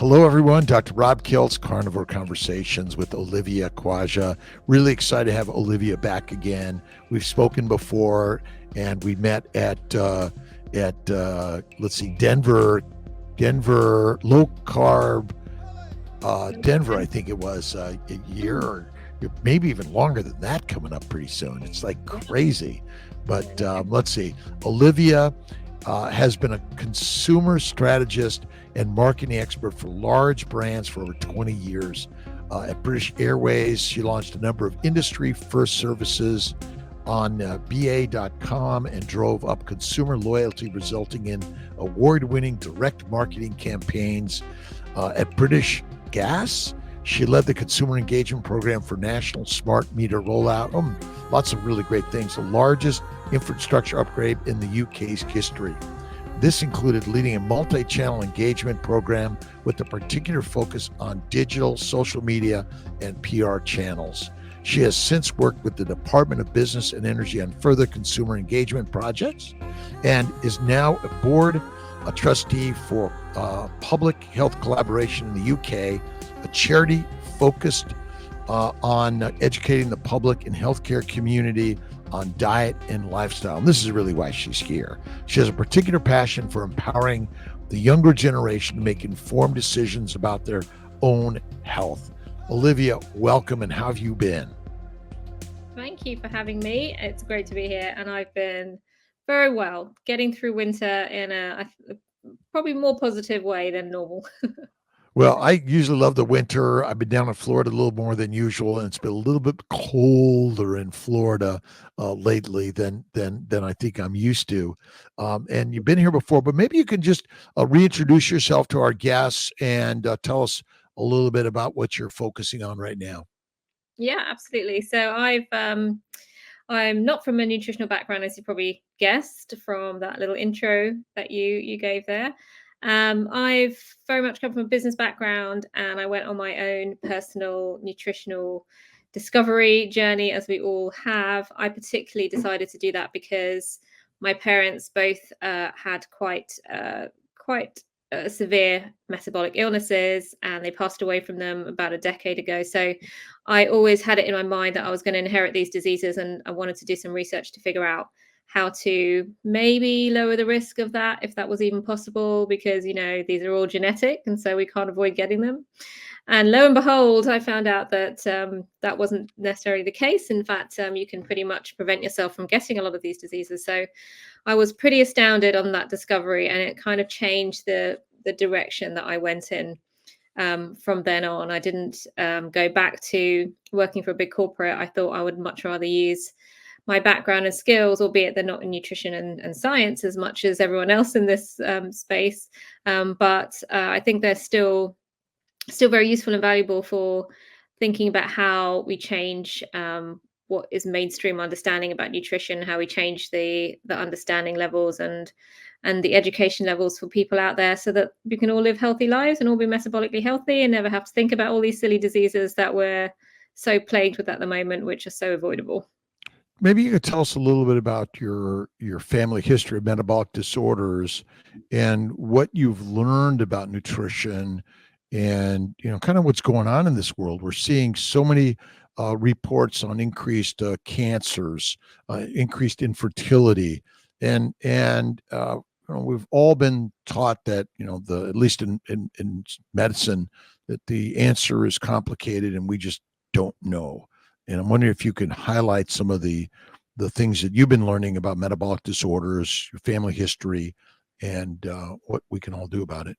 Hello, everyone. Dr. Rob Kiltz, Carnivore Conversations with Olivia Khwaja. Really excited to have Olivia back again. We've spoken before, and we met at Denver low carb Denver. I think it was a year or maybe even longer than that coming up pretty soon. It's like crazy. But let's see. Olivia has been a consumer strategist and marketing expert for large brands for over 20 years. At British Airways, she launched a number of industry-first services on BA.com and drove up consumer loyalty, resulting in award-winning direct marketing campaigns. At British Gas, she led the consumer engagement program for national smart meter rollout. Lots of really great things. The largest infrastructure upgrade in the UK's history. This included leading a multi-channel engagement program with a particular focus on digital, social media, and PR channels. She has since worked with the Department of Business and Energy on further consumer engagement projects and is now a board trustee for Public Health Collaboration in the UK, a charity focused on educating the public and healthcare community on diet and lifestyle. And this is really why she's here. She has a particular passion for empowering the younger generation to make informed decisions about their own health. Olivia, welcome, and how have you been? Thank you for having me. It's great to be here, and I've been very well, getting through winter in a probably more positive way than normal. Well, I usually love the winter. I've been down in Florida a little more than usual, and it's been a little bit colder in Florida lately than I think I'm used to. And you've been here before, but maybe you can just reintroduce yourself to our guests and tell us a little bit about what you're focusing on right now. Yeah, absolutely. So I'm not from a nutritional background, as you probably guessed from that little intro that you gave there. I've very much come from a business background, and I went on my own personal nutritional discovery journey, as we all have. I particularly decided to do that because my parents both had quite severe metabolic illnesses, and they passed away from them about a decade ago. So I always had it in my mind that I was going to inherit these diseases, and I wanted to do some research to figure out how to maybe lower the risk of that, if that was even possible, because these are all genetic, and so we can't avoid getting them. And lo and behold, I found out that that wasn't necessarily the case. In fact, you can pretty much prevent yourself from getting a lot of these diseases. So I was pretty astounded on that discovery, and it kind of changed the direction that I went in. From then on, I didn't go back to working for a big corporate. I thought I would much rather use my background and skills, albeit they're not in nutrition and science as much as everyone else in this space. But I think they're still very useful and valuable for thinking about how we change what is mainstream understanding about nutrition, how we change the understanding levels and the education levels for people out there, so that we can all live healthy lives and all be metabolically healthy and never have to think about all these silly diseases that we're so plagued with at the moment, which are so avoidable. Maybe you could tell us a little bit about your family history of metabolic disorders and what you've learned about nutrition and kind of what's going on in this world. We're seeing so many reports on increased cancers, increased infertility, and we've all been taught that at least in medicine, that the answer is complicated and we just don't know. And I'm wondering if you can highlight some of the things that you've been learning about metabolic disorders, your family history, and what we can all do about it.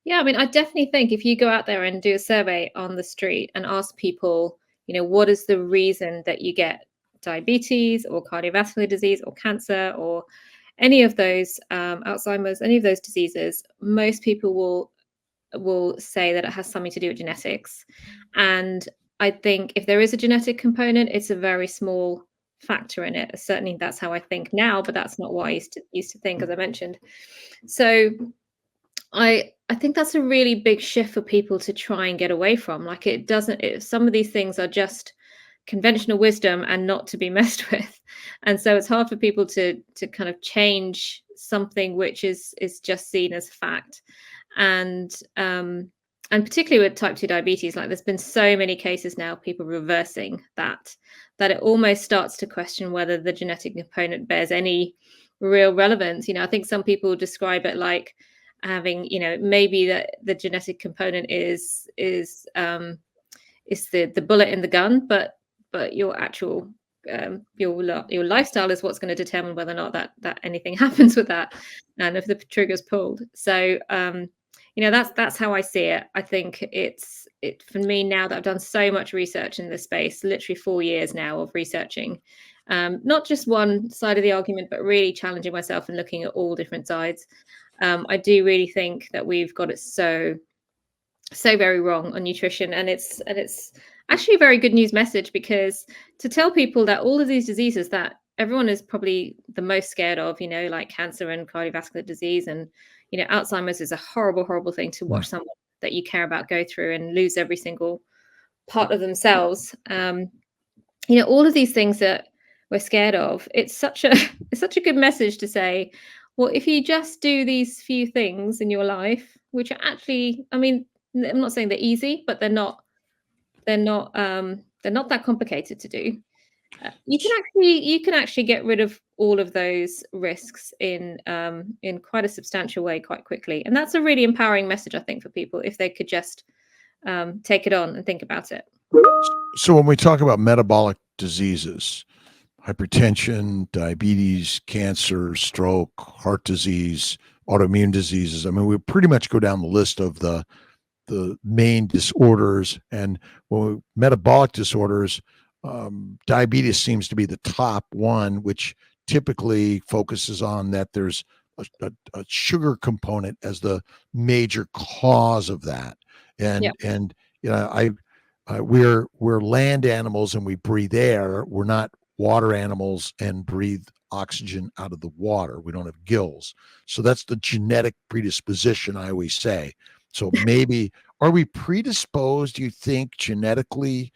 Yeah, I mean, I definitely think if you go out there and do a survey on the street and ask people, what is the reason that you get diabetes or cardiovascular disease or cancer or any of those Alzheimer's, any of those diseases, most people will say that it has something to do with genetics. And I think if there is a genetic component, it's a very small factor in it. Certainly that's how I think now, but that's not what I used to think, as I mentioned. So I think that's a really big shift for people to try and get away from. Like, some of these things are just conventional wisdom and not to be messed with. And so it's hard for people to kind of change something which is just seen as fact. And particularly with type 2 diabetes, like there's been so many cases now, people reversing that it almost starts to question whether the genetic component bears any real relevance. I think some people describe it like having, maybe the genetic component is the bullet in the gun, but your actual your lifestyle is what's going to determine whether or not that anything happens with that, and if the trigger's pulled. So that's how I see it. I think it for me, now that I've done so much research in this space, literally 4 years now of researching, not just one side of the argument, but really challenging myself and looking at all different sides. I do really think that we've got it so very wrong on nutrition, and it's actually a very good news message, because to tell people that all of these diseases that everyone is probably the most scared of, like cancer and cardiovascular disease, and Alzheimer's is a horrible thing to watch someone that you care about go through and lose every single part of themselves. All of these things that we're scared of, it's such a good message to say, well, if you just do these few things in your life, which are actually, I mean, I'm not saying they're easy, but they're not that complicated to do. You can actually get rid of all of those risks in quite a substantial way quite quickly, and that's a really empowering message, I think, for people, if they could just take it on and think about it. So when we talk about metabolic diseases, hypertension, diabetes, cancer, stroke, heart disease, autoimmune diseases, I mean, we pretty much go down the list of the main disorders. And when metabolic disorders, diabetes seems to be the top one, which typically focuses on that there's a sugar component as the major cause of that. And we're land animals and we breathe air. We're not water animals and breathe oxygen out of the water. We don't have gills. So that's the genetic predisposition, I always say. So maybe, are we predisposed, do you think, genetically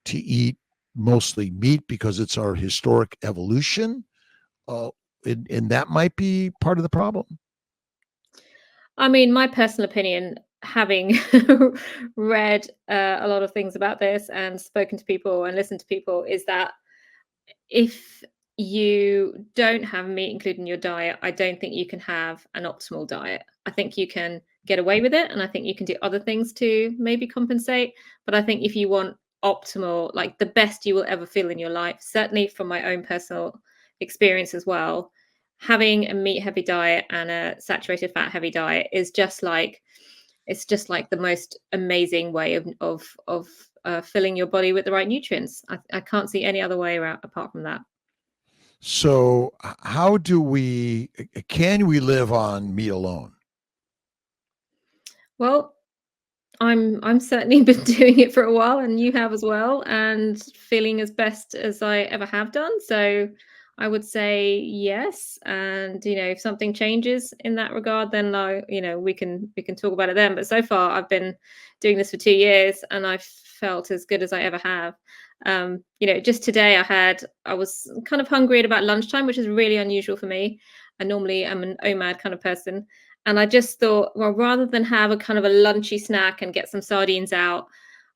to eat mostly meat because it's our historic evolution? And that might be part of the problem. I mean, my personal opinion, having read a lot of things about this and spoken to people and listened to people, is that if you don't have meat included in your diet, I don't think you can have an optimal diet. I think you can get away with it, and I think you can do other things to maybe compensate. But I think if you want optimal, like the best you will ever feel in your life, certainly from my own personal experience as well, having a meat heavy diet and a saturated fat heavy diet is just like the most amazing way of filling your body with the right nutrients. I can't see any other way around apart from that. So how can we live on meat alone? Well, I'm certainly been doing it for a while, and you have as well, and feeling as best as I ever have done. So I would say yes. And if something changes in that regard, then we can talk about it then. But so far, I've been doing this for 2 years, and I've felt as good as I ever have. Just today I was kind of hungry at about lunchtime, which is really unusual for me. I normally am an OMAD kind of person. And I just thought, well, rather than have a kind of a lunchy snack and get some sardines out,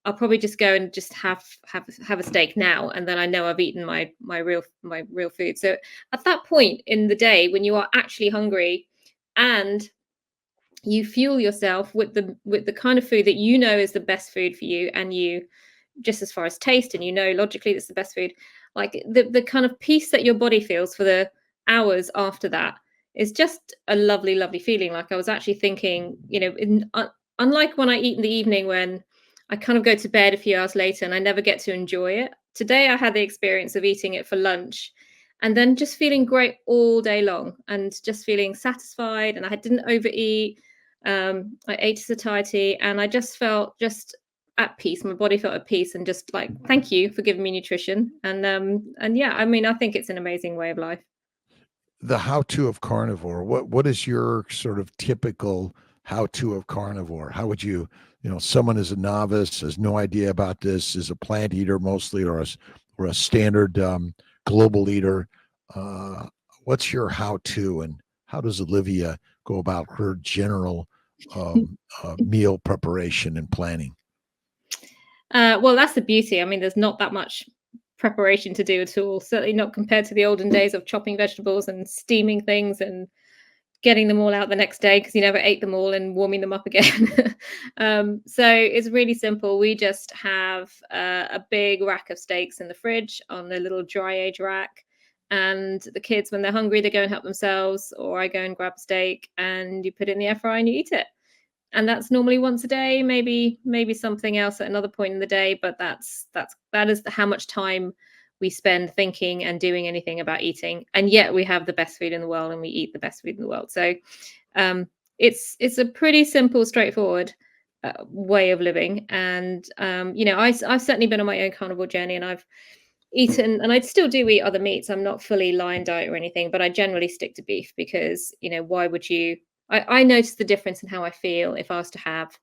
I'll probably just go and just have a steak now, and then I know I've eaten my real food. So at that point in the day when you are actually hungry and you fuel yourself with the kind of food that is the best food for you, and you, just as far as taste, and logically that's the best food, like the kind of peace that your body feels for the hours after that is just a lovely feeling. Like I was actually thinking, unlike when I eat in the evening, when I kind of go to bed a few hours later and I never get to enjoy it. Today I had the experience of eating it for lunch and then just feeling great all day long and just feeling satisfied, and I didn't overeat. I ate satiety, and I just felt just at peace. My body felt at peace, and just like, thank you for giving me nutrition. And yeah, I mean, I think it's an amazing way of life. The how-to of carnivore. What is your sort of typical how-to of carnivore? How would you, someone is a novice, has no idea about this, is a plant eater mostly, or a standard global eater. What's your how-to, and how does Olivia go about her general meal preparation and planning? Well, that's the beauty. I mean, there's not that much preparation to do at all. Certainly not compared to the olden days of chopping vegetables and steaming things and getting them all out the next day because you never ate them all and warming them up again. So it's really simple. We just have a big rack of steaks in the fridge on a little dry age rack. And the kids, when they're hungry, they go and help themselves, or I go and grab a steak and you put it in the air fryer and you eat it. And that's normally once a day, maybe something else at another point in the day, but that is how much time we spend thinking and doing anything about eating. And yet we have the best food in the world and we eat the best food in the world. So it's a pretty simple, straightforward way of living. And I've certainly been on my own carnivore journey, and I've eaten, and I still do eat other meats. I'm not fully lion diet or anything, but I generally stick to beef because, why would you? I notice the difference in how I feel if I was to have,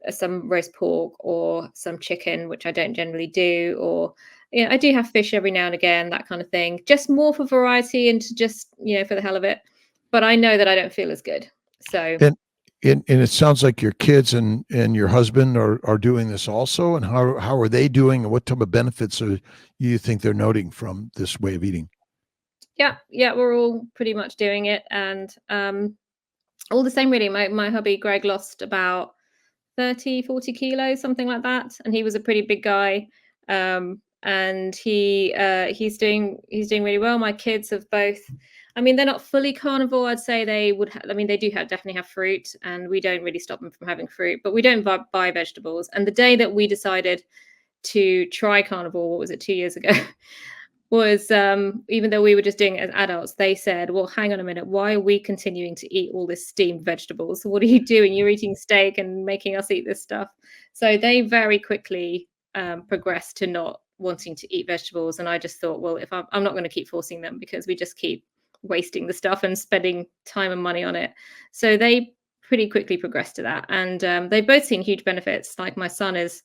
some roast pork or some chicken, which I don't generally do, or I do have fish every now and again, that kind of thing, just more for variety and to just, for the hell of it. But I know that I don't feel as good. So And it sounds like your kids and your husband are doing this also. And how are they doing, and what type of benefits you think they're noting from this way of eating? yeah, we're all pretty much doing it, and all the same, really. My hubby Greg lost about 30-40 kilos, something like that, and he was a pretty big guy. And he's doing really well. My kids have both, I mean, they're not fully carnivore. I'd say they would I mean, they do definitely have fruit, and we don't really stop them from having fruit, but we don't buy vegetables. And the day that we decided to try carnivore, what was it, 2 years ago, was even though we were just doing it as adults, they said, well, hang on a minute, why are we continuing to eat all this steamed vegetables? What are you doing? You're eating steak and making us eat this stuff. So they very quickly progressed to not wanting to eat vegetables. And I just thought, well, if I'm not going to keep forcing them, because we just keep wasting the stuff and spending time and money on it. So they pretty quickly progressed to that. And they've both seen huge benefits. Like my son is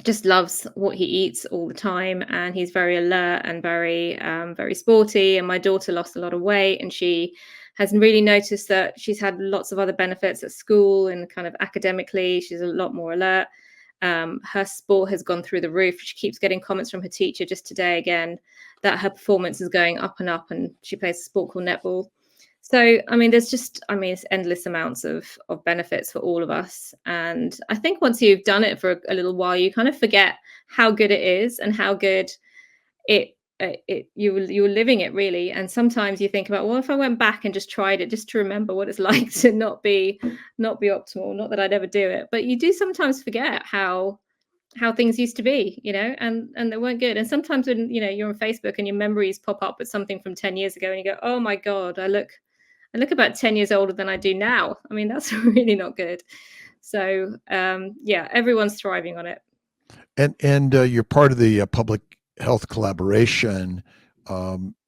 just loves what he eats all the time, and he's very alert and very sporty. And my daughter lost a lot of weight, and she has really noticed that she's had lots of other benefits at school and kind of academically. She's a lot more alert. Her sport has gone through the roof. She keeps getting comments from her teacher just today again that her performance is going up and up, and she plays a sport called netball. So, I mean, it's endless amounts of benefits for all of us. And I think once you've done it for a little while, you kind of forget how good it is and how good you're living it, really. And sometimes you think about, well, if I went back and just tried it, just to remember what it's like to not be optimal. Not that I'd ever do it, but you do sometimes forget how things used to be, and they weren't good. And sometimes when you're on Facebook and your memories pop up with something from 10 years ago, and you go, oh my God, I look about 10 years older than I do now. I mean, that's really not good. So everyone's thriving on it. And you're part of the public health collaboration.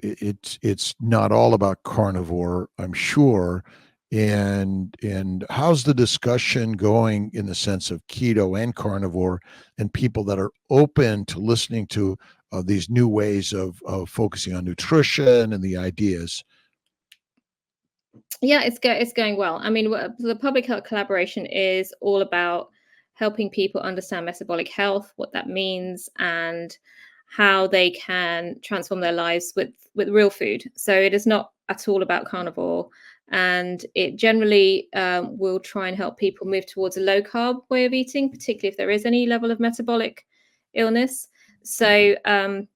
It's not all about carnivore, I'm sure. And how's the discussion going in the sense of keto and carnivore, and people that are open to listening to these new ways of focusing on nutrition and the ideas? Yeah, it's going well. I mean, the public health collaboration is all about helping people understand metabolic health, what that means, and how they can transform their lives with real food. So it is not at all about carnivore, and it generally will try and help people move towards a low carb way of eating, particularly if there is any level of metabolic illness. So we're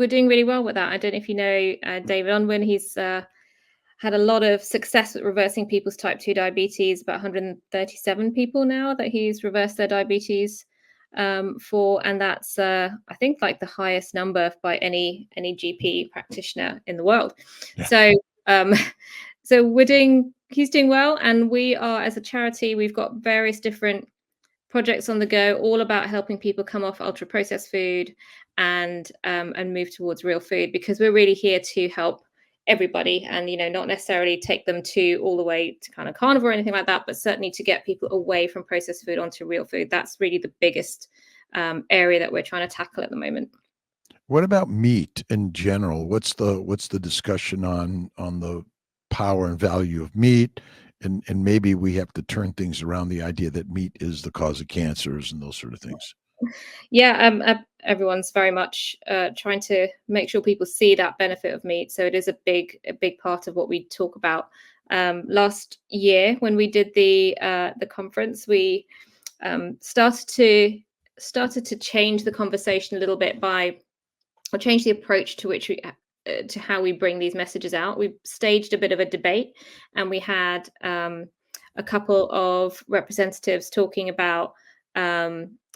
doing really well with that. I don't know if you know David Unwin. He's had a lot of success with reversing people's type 2 diabetes. About 137 people now that he's reversed their diabetes for, and that's I think like the highest number by any GP practitioner in the world. Yeah. So he's doing well, and we are, as a charity, we've got various different projects on the go, all about helping people come off ultra processed food and move towards real food, because we're really here to help everybody, and not necessarily take them to all the way to kind of carnivore or anything like that, but certainly to get people away from processed food onto real food. That's really the biggest area that we're trying to tackle at the moment. What about meat in general? What's the discussion on the power and value of meat, and maybe we have to turn things around, the idea that meat is the cause of cancers and those sort of things. Yeah, everyone's very much trying to make sure people see that benefit of meat. So it is a big part of what we talk about. Last year, when we did the conference, we started to change the conversation a little bit or change the approach to which we to how we bring these messages out. We staged a bit of a debate, and we had a couple of representatives talking about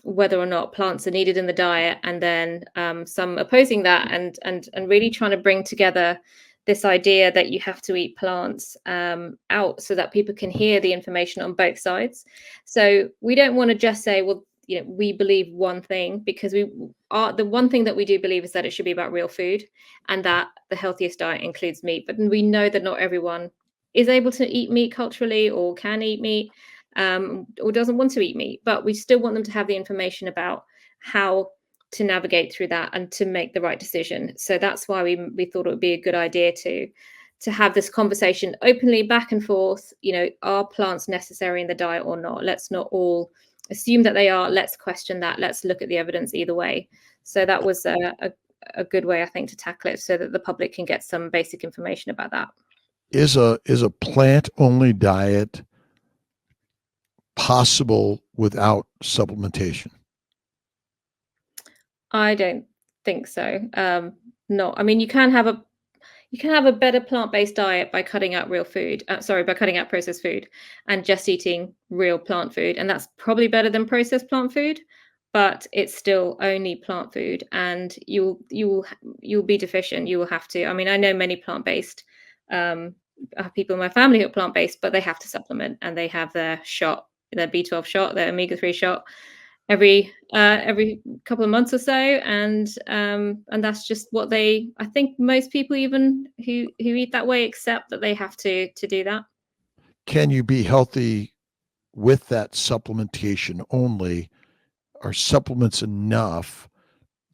whether or not plants are needed in the diet, and then some opposing that, and really trying to bring together this idea that you have to eat plants out so that people can hear the information on both sides. So we don't want to just say, well, we believe one thing, because the one thing that we do believe is that it should be about real food, and that the healthiest diet includes meat. But we know that not everyone is able to eat meat culturally, or can eat meat, or doesn't want to eat meat. But we still want them to have the information about how to navigate through that and to make the right decision. So that's why we thought it would be a good idea to have this conversation openly, back and forth. Are plants necessary in the diet or not? Let's not all assume that they are. Let's question that. Let's look at the evidence either way. So that was a good way, I think, to tackle it, so that the public can get some basic information about that. Is a plant-only diet possible without supplementation? I don't think so. No, I mean, you can have a better plant-based diet by cutting out by cutting out processed food and just eating real plant food, and that's probably better than processed plant food. But it's still only plant food, and you'll be deficient. You will have to. I mean, I know many plant-based people in my family who are plant-based, but they have to supplement, and they have their B12 shot, their omega-3 shot every couple of months or so, and that's just what I think most people, even who eat that way, accept that they have to do that. Can you be healthy with that supplementation only? Are supplements enough,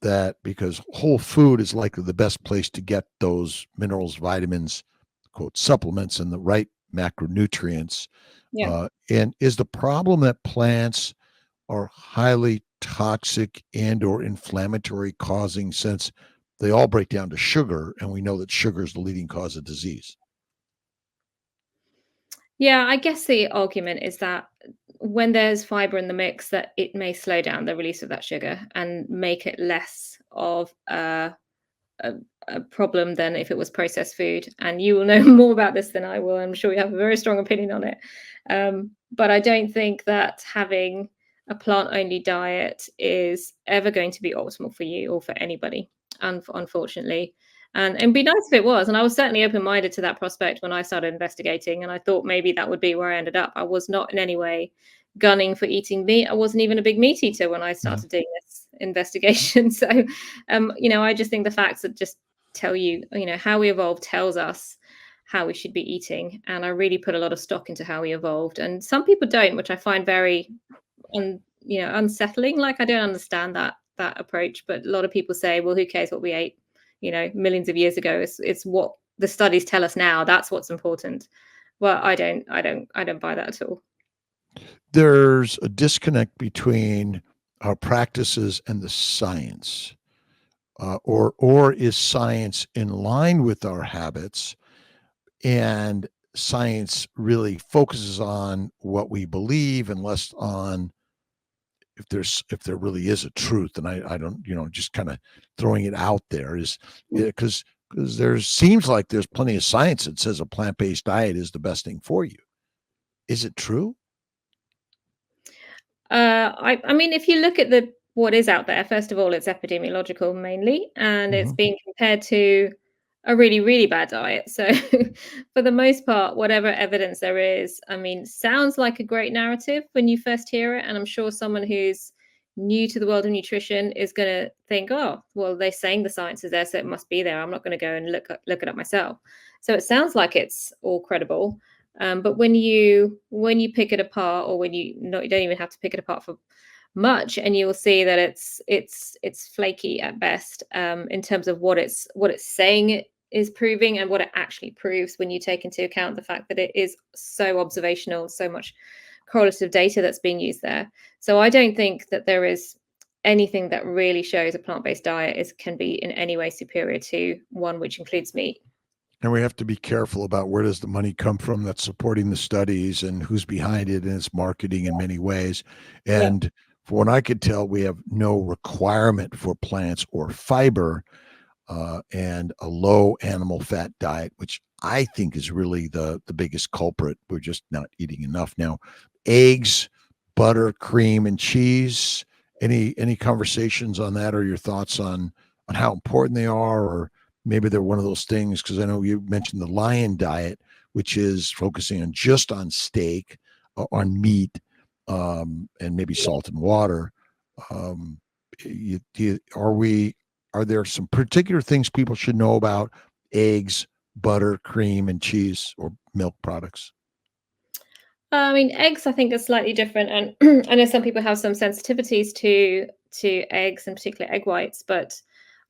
that because whole food is likely the best place to get those minerals, vitamins, quote, supplements, and the right macronutrients? Yeah. And is the problem that plants are highly toxic and or inflammatory causing, since they all break down to sugar, and we know that sugar is the leading cause of disease? Yeah, I guess the argument is that when there's fiber in the mix, that it may slow down the release of that sugar and make it less of a, a problem than if it was processed food. And you will know more about this than I will. I'm sure you have a very strong opinion on it. But I don't think that having a plant-only diet is ever going to be optimal for you or for anybody, unfortunately. And it'd be nice if it was. And I was certainly open-minded to that prospect when I started investigating. And I thought maybe that would be where I ended up. I was not in any way gunning for eating meat. I wasn't even a big meat eater when I started doing this investigation. So, I just think the facts that just tell you, how we evolved tells us how we should be eating. And I really put a lot of stock into how we evolved. And some people don't, which I find very, unsettling. Like, I don't understand that approach. But a lot of people say, well, who cares what we ate, millions of years ago? It's what the studies tell us now. That's what's important. Well, I don't buy that at all. There's a disconnect between our practices and the science, or is science in line with our habits, and science really focuses on what we believe and less on if there really is a truth. And I don't, just kind of throwing it out there, is because there seems like there's plenty of science that says a plant-based diet is the best thing for you. Is it true? I mean, if you look at what is out there, first of all, it's epidemiological mainly, and it's being compared to a really, really bad diet. So for the most part, whatever evidence there is, I mean, sounds like a great narrative when you first hear it. And I'm sure someone who's new to the world of nutrition is going to think, oh, well, they're saying the science is there, so it must be there. I'm not going to go and look it up myself. So it sounds like it's all credible. But when you pick it apart, or you don't even have to pick it apart for much, and you'll see that it's flaky at best, in terms of what it's saying is proving and what it actually proves when you take into account the fact that it is so observational, so much correlative data that's being used there. So I don't think that there is anything that really shows a plant-based diet can be in any way superior to one which includes meat. And we have to be careful about where does the money come from that's supporting the studies and who's behind it and its marketing in many ways. Yeah. And for what I could tell, we have no requirement for plants or fiber, and a low animal fat diet, which I think is really the biggest culprit. We're just not eating enough now. Eggs, butter, cream, and cheese. Any conversations on that, or your thoughts on how important they are, or maybe they're one of those things? Because I know you mentioned the lion diet, which is focusing on just on steak, on meat, and maybe salt and water. Um, are there some particular things people should know about eggs, butter, cream, and cheese, or milk products? I mean, eggs I think are slightly different, and I know some people have some sensitivities to eggs, and particularly egg whites. But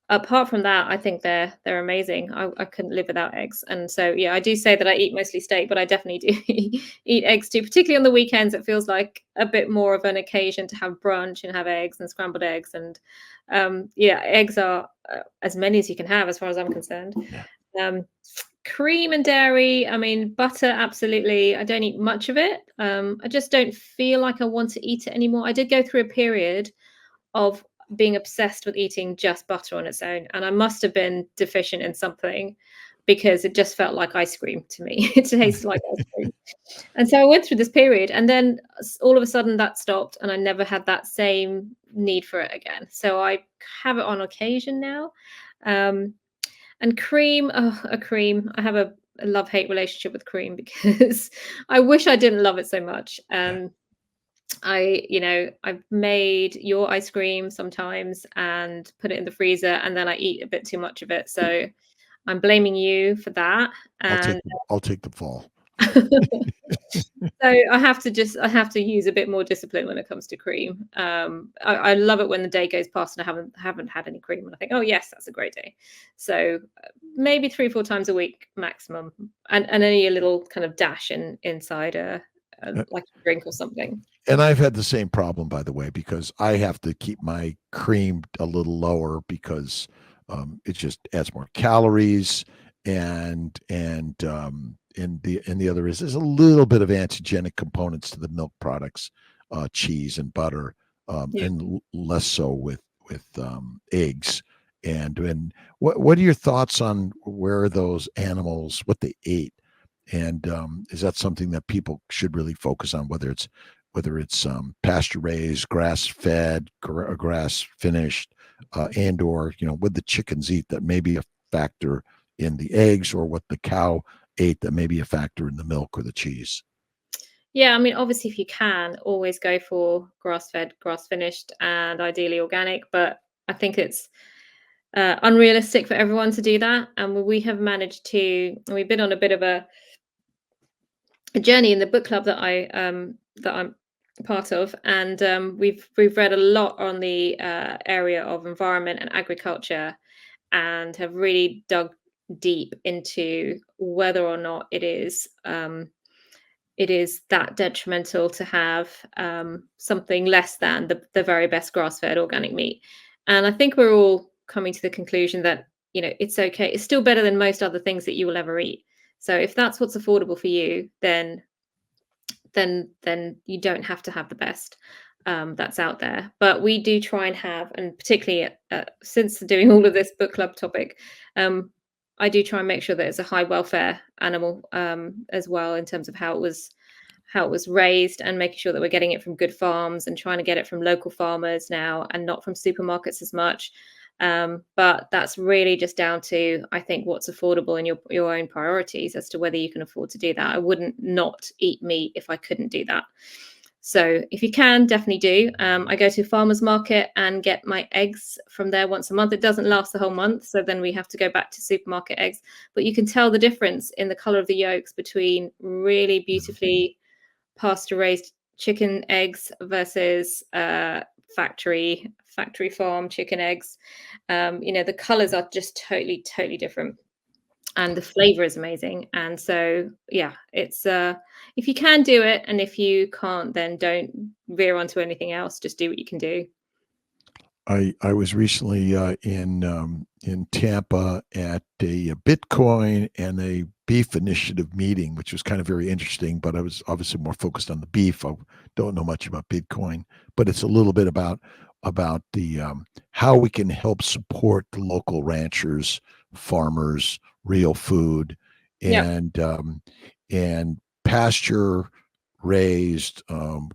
apart from that, I think they're amazing. I couldn't live without eggs, and so yeah, I do say that I eat mostly steak, but I definitely do eat eggs too. Particularly on the weekends, it feels like a bit more of an occasion to have brunch and have eggs and scrambled eggs, and yeah, eggs are as many as you can have, as far as I'm concerned. Yeah. Um, Cream and dairy, I mean, butter, absolutely. I don't eat much of it. I just don't feel like I want to eat it anymore. I did go through a period of being obsessed with eating just butter on its own, and I must have been deficient in something because it just felt like ice cream to me. It tasted like ice cream. And so I went through this period, and then all of a sudden that stopped, and I never had that same need for it again. So I have it on occasion now. Um, and cream, oh, a cream. I have a love-hate relationship with cream because I wish I didn't love it so much. I've made your ice cream sometimes and put it in the freezer, and then I eat a bit too much of it. So I'm blaming you for that. And I'll take the fall. so I have to use a bit more discipline when it comes to cream. I love it when the day goes past and I haven't had any cream, and I think, oh yes, that's a great day. So maybe 3-4 times a week maximum, and only a little kind of dash inside like a drink or something. And I've had the same problem, by the way, because I have to keep my cream a little lower because it just adds more calories, and the other is there's a little bit of antigenic components to the milk products, cheese and butter, Yeah. and less so with eggs. And what are your thoughts on where those animals, what they ate? And is that something that people should really focus on, whether it's pasture raised, grass fed, grass finished, and or what the chickens eat that may be a factor in the eggs, or what the cow ate that may be a factor in the milk or the cheese? Yeah, I mean, obviously, if you can, always go for grass-fed, grass-finished, and ideally organic. But I think it's unrealistic for everyone to do that. And we have managed to, and we've been on a bit of a journey in the book club that I'm part of, and we've read a lot on the area of environment and agriculture, and have really dug deep into whether or not it is that detrimental to have something less than the very best grass-fed organic meat. And I think we're all coming to the conclusion that it's okay. It's still better than most other things that you will ever eat. So if that's what's affordable for you, then you don't have to have the best that's out there. But we do try and have, and particularly since doing all of this book club topic, I do try and make sure that it's a high welfare animal as well, in terms of how it was raised, and making sure that we're getting it from good farms and trying to get it from local farmers now and not from supermarkets as much. But that's really just down to, I think, what's affordable and your own priorities as to whether you can afford to do that. I wouldn't not eat meat if I couldn't do that. So if you can, definitely do. I go to a farmer's market and get my eggs from there once a month. It doesn't last the whole month, so then we have to go back to supermarket eggs. But you can tell the difference in the color of the yolks between really beautifully pasture-raised chicken eggs versus factory farm chicken eggs. The colors are just totally different. and the flavor is amazing. And so, yeah, it's if you can do it, and if you can't, then don't veer onto anything else. Just do what you can do. I was recently in Tampa at a Bitcoin and a beef initiative meeting, which was kind of very interesting. But I was obviously more focused on the beef. I don't know much about Bitcoin, but it's a little bit about the how we can help support the local ranchers, farmers, real food, Yeah. and pasture raised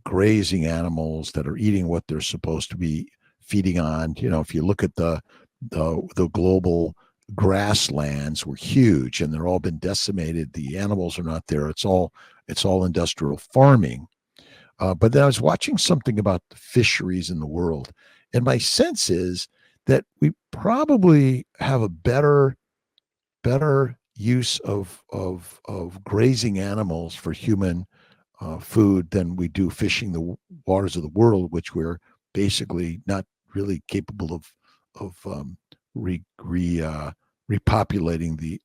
grazing animals that are eating what they're supposed to be feeding on. If you look at the global grasslands were huge and they're all been decimated. The animals are not there. It's all industrial farming. But then I was watching something about the fisheries in the world, and my sense is that we probably have a better use of grazing animals for human food than we do fishing the waters of the world, which we're basically not really capable of repopulating the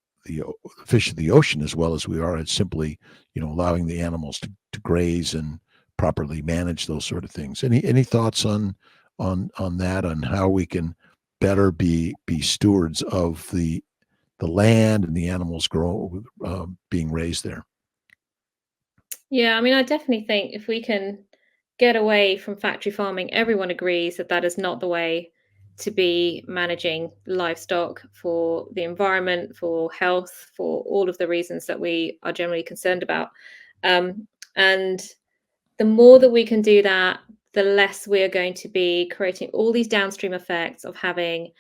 fish of the ocean as well as we are at simply allowing the animals to graze and properly manage those sort of things. Any thoughts on that, on how we can better be stewards of the land and the animals being raised there? Yeah, I mean, I definitely think if we can get away from factory farming, everyone agrees that that is not the way to be managing livestock for the environment, for health, for all of the reasons that we are generally concerned about. And the more that we can do that, the less we are going to be creating all these downstream effects of having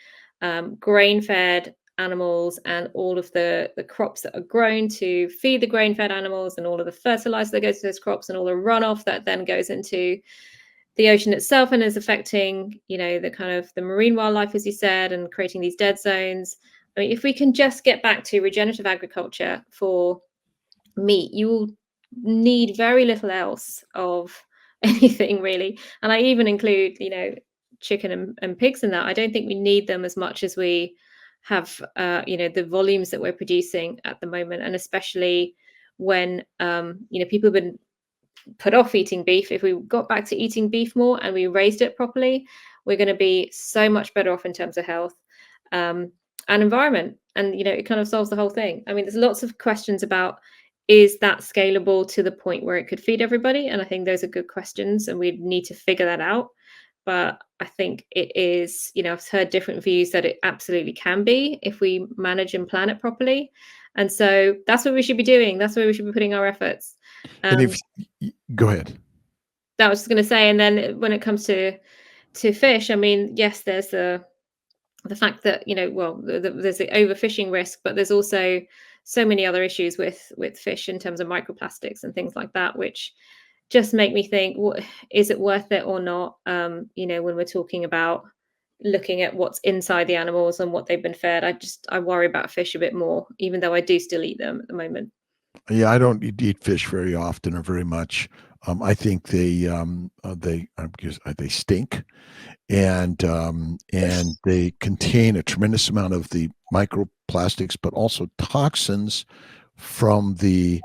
grain-fed animals and all of the crops that are grown to feed the grain-fed animals and all of the fertilizer that goes to those crops and all the runoff that then goes into the ocean itself and is affecting, the kind of the marine wildlife, as you said, and creating these dead zones. I mean, if we can just get back to regenerative agriculture for meat, you will need very little else of anything really. And I even include, chicken and pigs in that. I don't think we need them as much as we have, the volumes that we're producing at the moment. And especially when, people have been put off eating beef. If we got back to eating beef more and we raised it properly, we're going to be so much better off in terms of health and environment. And, it kind of solves the whole thing. I mean, there's lots of questions about, is that scalable to the point where it could feed everybody? And I think those are good questions and we need to figure that out. But I think it is, I've heard different views that it absolutely can be if we manage and plan it properly. And so that's what we should be doing. That's where we should be putting our efforts. And if Go ahead. That was just going to say, and then when it comes to fish, I mean, yes, there's the fact that there's the overfishing risk, but there's also so many other issues with fish in terms of microplastics and things like that, which just make me think, is it worth it or not? When we're talking about looking at what's inside the animals and what they've been fed, I worry about fish a bit more, even though I do still eat them at the moment. Yeah, I don't eat fish very often or very much. I think they stink, and they contain a tremendous amount of the microplastics, but also toxins from the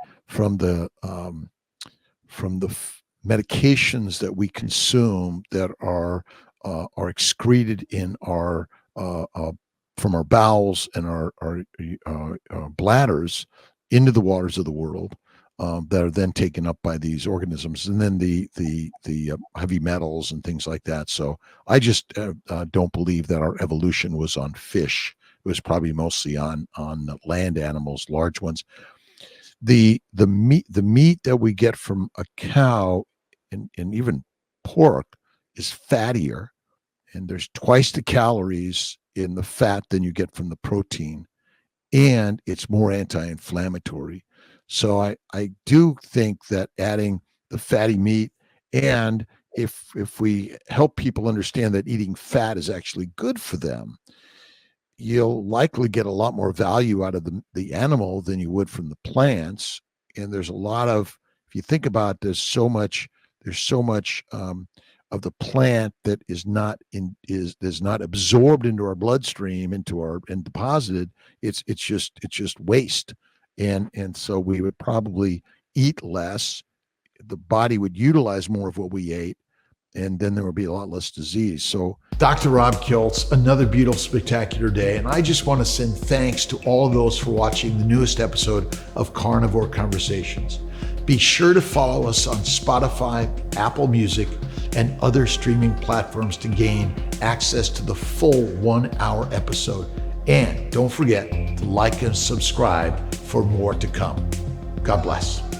medications that we consume that are excreted in our from our bowels and our bladders into the waters of the world, that are then taken up by these organisms, and then the heavy metals and things like that. So I just don't believe that our evolution was on fish. It was probably mostly on land animals, large ones. The meat that we get from a cow and even pork is fattier, and there's twice the calories in the fat than you get from the protein, and it's more anti-inflammatory. So I do think that adding the fatty meat, and if we help people understand that eating fat is actually good for them, you'll likely get a lot more value out of the animal than you would from the plants. And there's a lot of, if you think about it, there's so much of the plant that is not absorbed into our bloodstream, and deposited, it's just waste. And so we would probably eat less. The body would utilize more of what we ate, and then there would be a lot less disease. So Dr. Rob Kiltz, another beautiful, spectacular day. And I just want to send thanks to all of those for watching the newest episode of Carnivore Conversations. Be sure to follow us on Spotify, Apple Music, and other streaming platforms to gain access to the full 1-hour episode. And don't forget to like and subscribe for more to come. God bless.